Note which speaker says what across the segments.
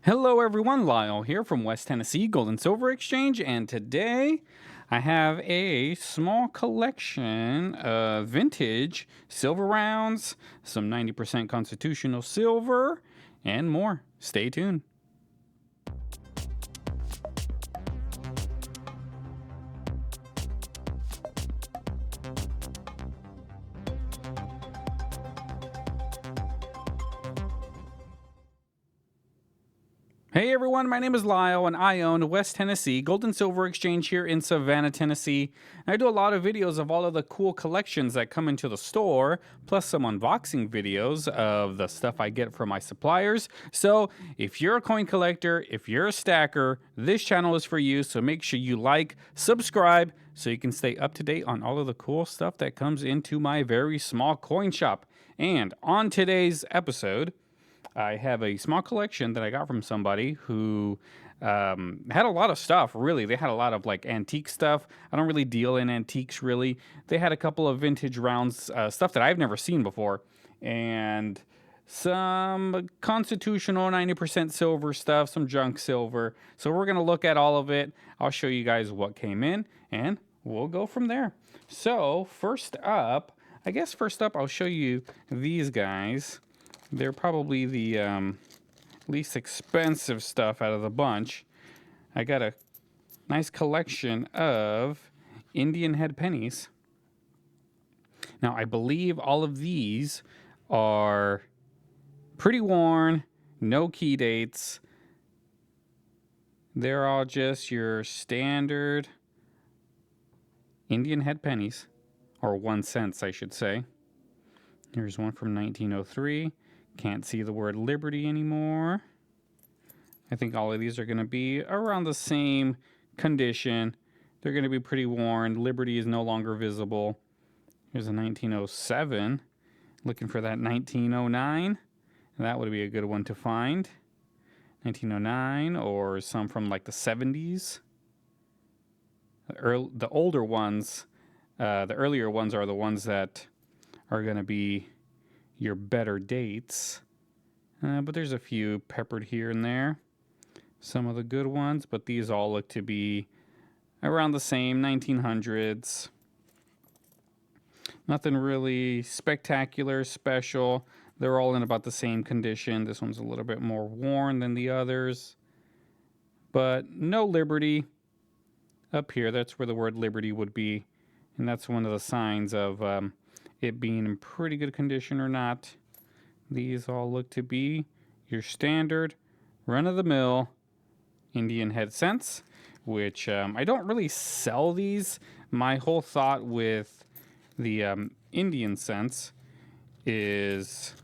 Speaker 1: Hello everyone, Lyle here from West Tennessee Gold and Silver Exchange, and today I have a small collection of vintage silver rounds, some 90% constitutional silver, and more. Stay tuned. Hey everyone, my name is Lyle and I own West Tennessee Gold and Silver Exchange here in Savannah, Tennessee. I do a lot of videos of all of the cool collections that come into the store, plus some unboxing videos of the stuff I get from my suppliers. So if you're a coin collector, if you're a stacker, this channel is for you. So make sure you like, subscribe, so you can stay up to date on all of the cool stuff that comes into my very small coin shop. And on today's episode, I have a small collection that I got from somebody who had a lot of stuff, really. They had a lot of like antique stuff. I don't really deal in antiques, really. They had a couple of vintage rounds, stuff that I've never seen before, and some constitutional 90% silver stuff, some junk silver. So we're going to look at all of it. I'll show you guys what came in, and we'll go from there. So first up, I'll show you these guys. They're probably the least expensive stuff out of the bunch. I got a nice collection of Indian head pennies. Now, I believe all of these are pretty worn, no key dates. They're all just your standard Indian head pennies, or 1 cent, I should say. Here's one from 1903. Can't see the word Liberty anymore. I think all of these are going to be around the same condition. They're going to be pretty worn. Liberty is no longer visible. Here's a 1907. Looking for that 1909. That would be a good one to find. 1909, or some from like the 70s. The older ones, the earlier ones are the ones that are going to be your better dates, but there's a few peppered here and there, some of the good ones, but these all look to be around the same 1900s. Nothing really spectacular, special. They're all in about the same condition. This one's a little bit more worn than the others, but no Liberty up here. That's where the word Liberty would be, and that's one of the signs of it being in pretty good condition or not. These all look to be your standard run-of-the-mill Indian head cents, which I don't really sell these. My whole thought with the Indian cents is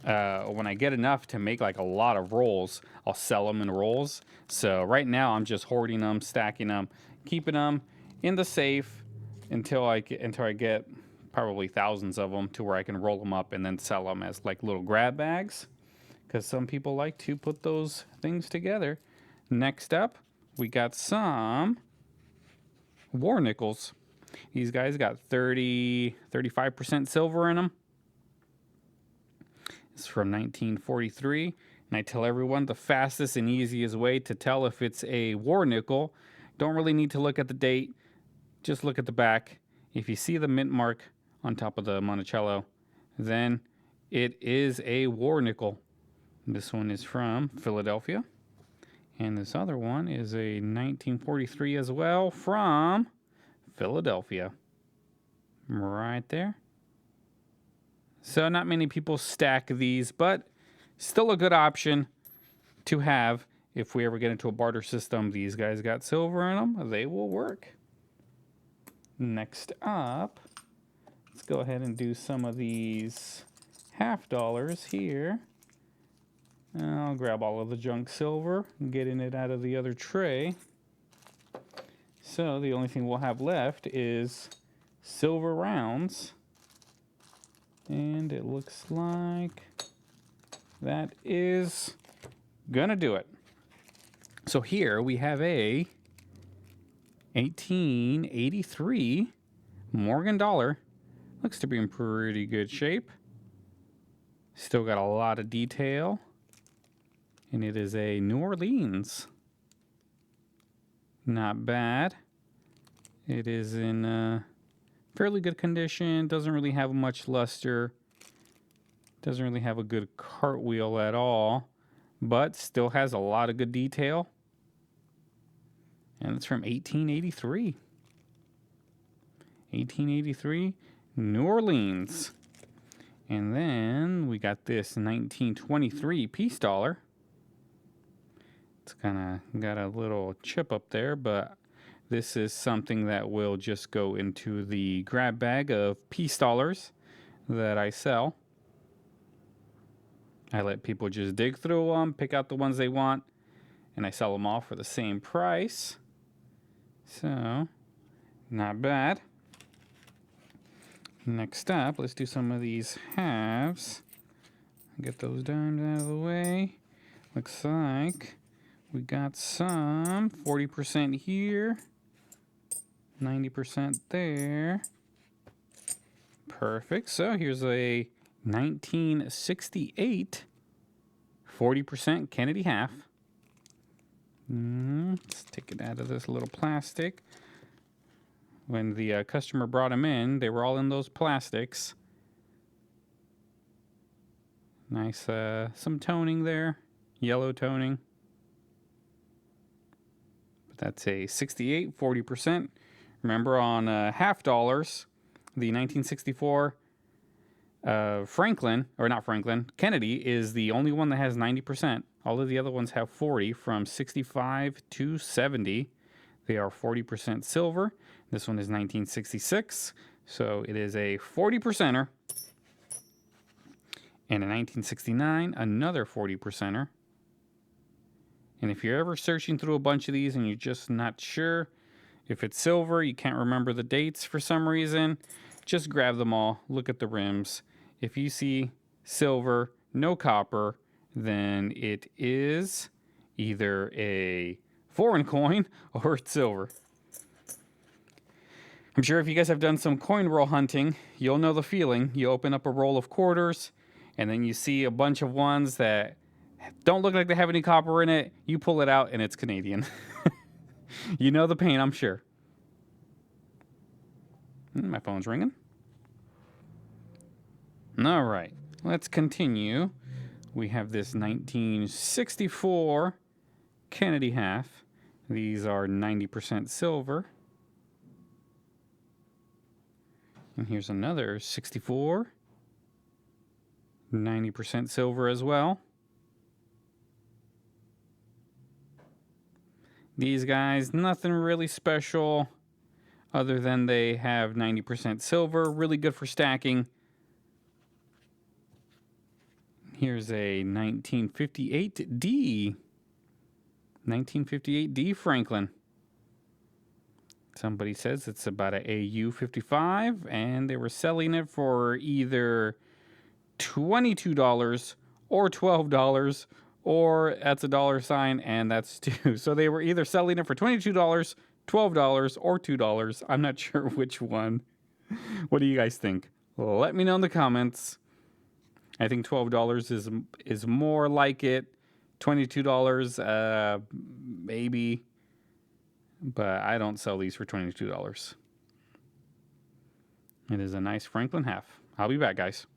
Speaker 1: when I get enough to make like a lot of rolls, I'll sell them in rolls. So right now I'm just hoarding them, stacking them, keeping them in the safe until I get probably thousands of them to where I can roll them up and then sell them as like little grab bags, because some people like to put those things together. Next up, we got some war nickels. These guys got 35% silver in them. It's from 1943, and I tell everyone the fastest and easiest way to tell if it's a war nickel, don't really need to look at the date, just look at the back. If you see the mint mark on top of the Monticello, then it is a war nickel. This one is from Philadelphia, and this other one is a 1943 as well from Philadelphia. Right there. So not many people stack these, but still a good option to have if we ever get into a barter system. These guys got silver in them. They will work. Next up, let's go ahead and do some of these $50 here. I'll grab all of the junk silver, getting it out of the other tray. So the only thing we'll have left is silver rounds. And it looks like that is gonna do it. So here we have a 1883 Morgan dollar. Looks to be in pretty good shape. Still got a lot of detail And it is a New Orleans. Not bad. It is in fairly good condition. Doesn't really have much luster. Doesn't really have a good cartwheel at all. But still has a lot of good detail. And it's from 1883. 1883, New Orleans. And then we got this 1923 peace dollar. It's kind of got a little chip up there, but this is something that will just go into the grab bag of peace dollars that I sell. I let people just dig through them, pick out the ones they want, and I sell them all for the same price. So, not bad. Next up, let's do some of these halves. Get those dimes out of the way. Looks like we got some 40% here, 90% there. Perfect. So here's a 1968 40% Kennedy half. Let's take it out of this little plastic. When the customer brought them in, they were all in those plastics. Nice, some toning there, yellow toning. But that's a 68, 40%. Remember on half dollars, the 1964 Kennedy is the only one that has 90%. All of the other ones have 40, from 65 to 70. They are 40% silver. This one is 1966, so it is a 40%er. And in 1969, another 40%er. And if you're ever searching through a bunch of these and you're just not sure if it's silver, you can't remember the dates for some reason, just grab them all, look at the rims. If you see silver, no copper, then it is either a foreign coin or it's silver. I'm sure if you guys have done some coin roll hunting, you'll know the feeling. You open up a roll of quarters, and then you see a bunch of ones that don't look like they have any copper in it. You pull it out, and it's Canadian. You know the pain, I'm sure. My phone's ringing. All right, let's continue. We have this 1964 Kennedy half. These are 90% silver. And here's another 64. 90% silver as well. These guys, nothing really special other than they have 90% silver. Really good for stacking. Here's a 1958D. 1958D Franklin. Somebody says it's about an AU55, and they were selling it for either $22 or $12, or that's a dollar sign, and that's $2. So they were either selling it for $22, $12, or $2. I'm not sure which one. What do you guys think? Let me know in the comments. I think $12 is more like it. $22, maybe. But I don't sell these for $22. It is a nice Franklin half. I'll be back, guys.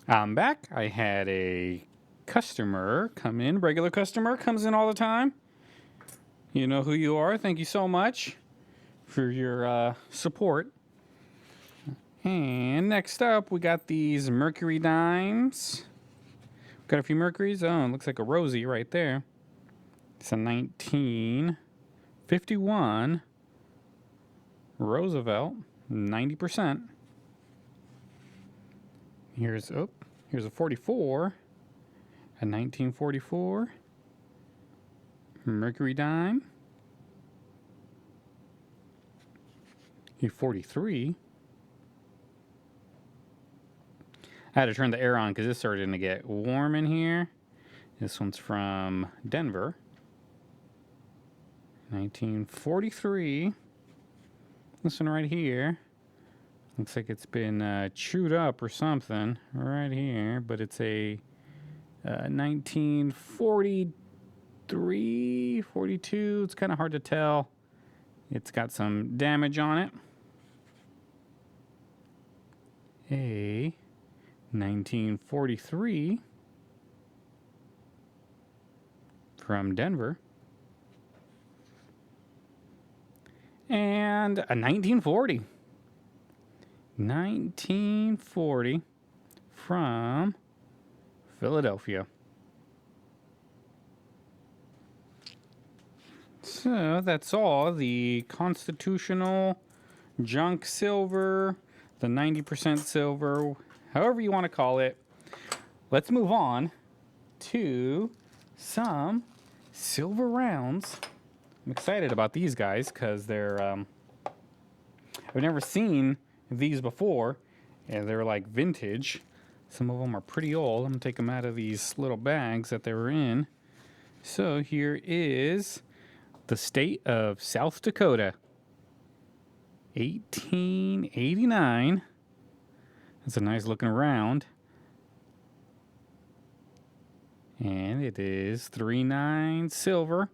Speaker 1: I'm back. I had a customer come in. Regular customer comes in all the time. You know who you are. Thank you so much for your support. And next up, we got these Mercury dimes. Got a few Mercuries. Oh, it looks like a Rosie right there. It's a 1951 Roosevelt, 90%. Here's a 44, a 1944 Mercury dime. Here's 43. I had to turn the air on because it's starting to get warm in here. This one's from Denver. 1943. This one right here. Looks like it's been chewed up or something right here, but it's a 1943, 42. It's kind of hard to tell. It's got some damage on it. A 1943 from Denver. And a 1940. 1940 from Philadelphia. So that's all the constitutional junk silver, the 90% silver, however you want to call it. Let's move on to some silver rounds. I'm excited about these guys because they're, I've never seen these before, and they're like vintage. Some of them are pretty old. I'm gonna take them out of these little bags that they were in. So here is the state of South Dakota, 1889. That's a nice looking round. And it is 3/9 silver.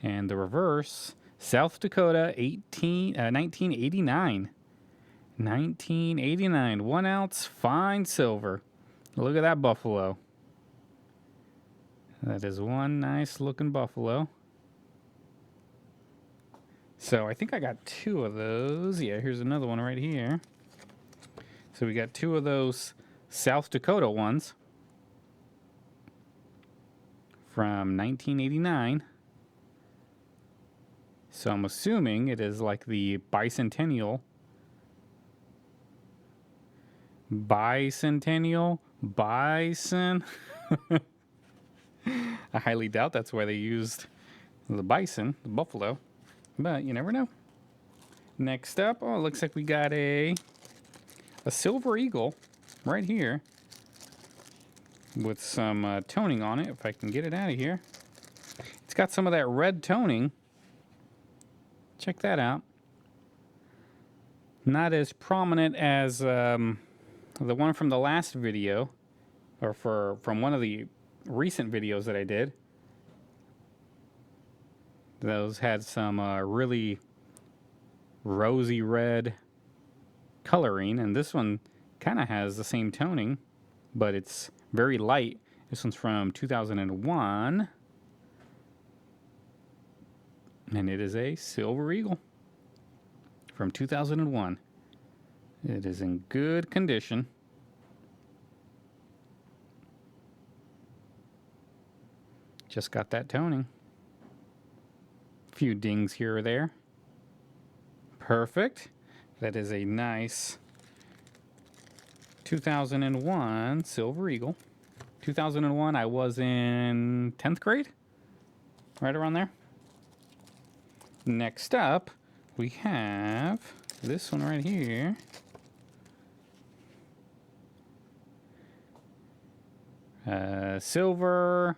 Speaker 1: And the reverse, South Dakota, 1989. 1989, 1 ounce fine silver. Look at that buffalo. That is one nice looking buffalo. So I think I got 2 of those. Yeah, here's another one right here. So we got 2 of those South Dakota ones from 1989. So I'm assuming it is like the bicentennial. Bison. I highly doubt that's why they used the bison, the buffalo, but you never know. Next up, oh, it looks like we got a silver eagle right here with some toning on it, if I can get it out of here. It's got some of that red toning. Check that out. Not as prominent as the one from the last video, or from one of the recent videos that I did. Those had some really rosy red coloring, and this one kind of has the same toning, but it's very light. This one's from 2001, and it is a silver eagle from 2001. It is in good condition. Just got that toning. A few dings here or there. Perfect. That is a nice 2001 silver eagle. 2001, I was in 10th grade, right around there. Next up, we have this one right here. Silver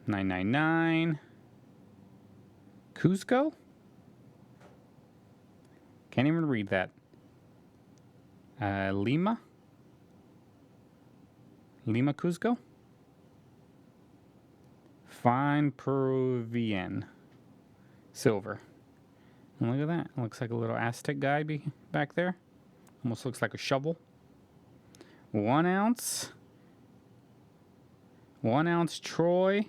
Speaker 1: 999 Cusco. Can't even read that. Lima Cusco. Fine Peruvian silver. And look at that. It looks like a little Aztec guy back there. Almost looks like a shovel. 1 ounce. 1 ounce Troy.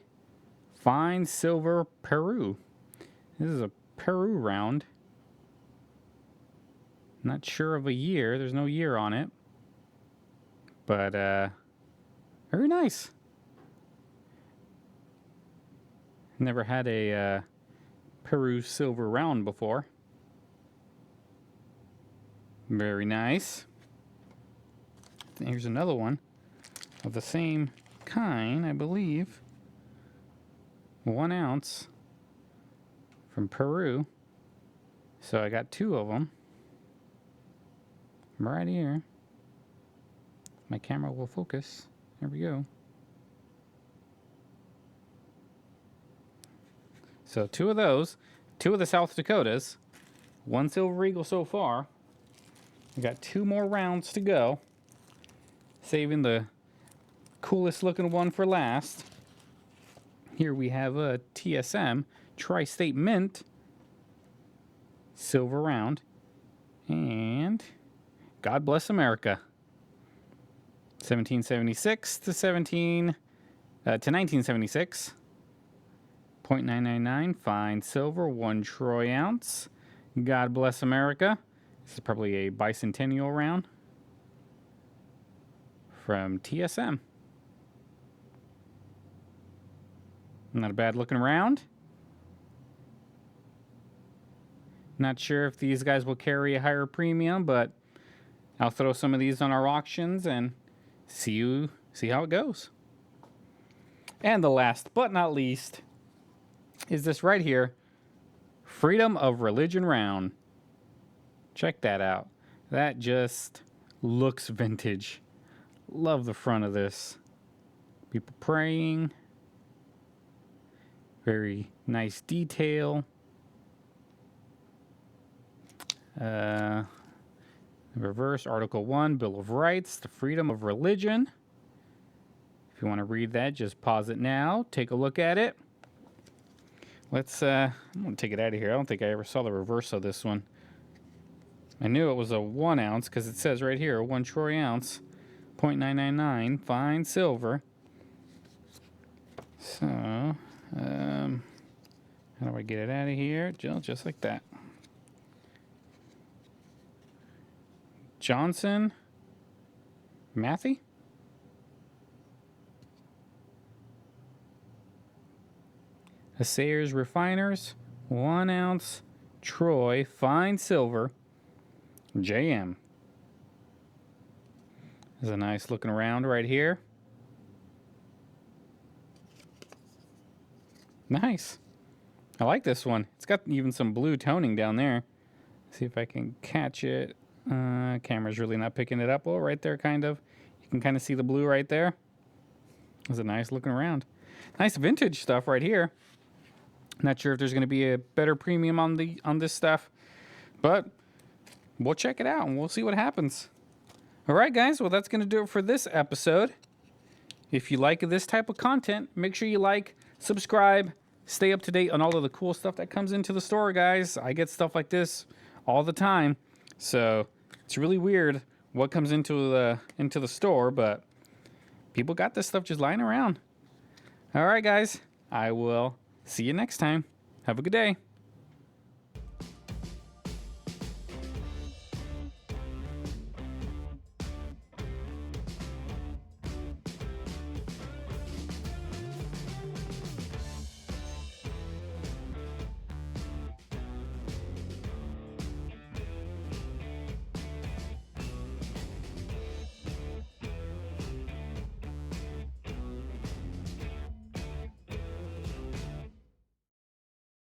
Speaker 1: Fine silver Peru. This is a Peru round. Not sure of a year. There's no year on it. But, very nice. Never had a Peru silver round before. Very nice. Here's another one of the same kind, I believe. 1 ounce from Peru. So I got 2 of them. Right here. My camera will focus. There we go. So 2 of those, 2 of the South Dakotas, 1 silver eagle so far. We got 2 more rounds to go. Saving the coolest looking one for last. Here we have a TSM, Tri-State Mint, silver round, and God Bless America. 1776 to 1976. 0.999 fine silver, 1 troy ounce. God Bless America. This is probably a bicentennial round from TSM. Not a bad looking round. Not sure if these guys will carry a higher premium, but I'll throw some of these on our auctions and see how it goes. And the last but not least is this right here, Freedom of Religion round. Check that out. That just looks vintage. Love the front of this. People praying. Very nice detail. Reverse, Article 1, Bill of Rights, the freedom of religion. If you want to read that, just pause it now. Take a look at it. Let's, I'm going to take it out of here. I don't think I ever saw the reverse of this one. I knew it was a 1 ounce because it says right here, 1 troy ounce, 0.999, fine silver. So, how do I get it out of here? Just like that. Johnson, Matthew? Assayers Refiners, 1 ounce, troy, fine silver, JM. There's a nice looking round right here. Nice. I like this one. It's got even some blue toning down there. See if I can catch it. Camera's really not picking it up. Oh, right there, kind of. You can kind of see the blue right there. It's a nice looking round. Nice vintage stuff right here. Not sure if there's going to be a better premium on this stuff, but we'll check it out and we'll see what happens. All right, guys. Well, that's going to do it for this episode. If you like this type of content, make sure you like, subscribe, stay up to date on all of the cool stuff that comes into the store, guys. I get stuff like this all the time, so it's really weird what comes into the store, but people got this stuff just lying around. All right, guys. I will see you next time. Have a good day.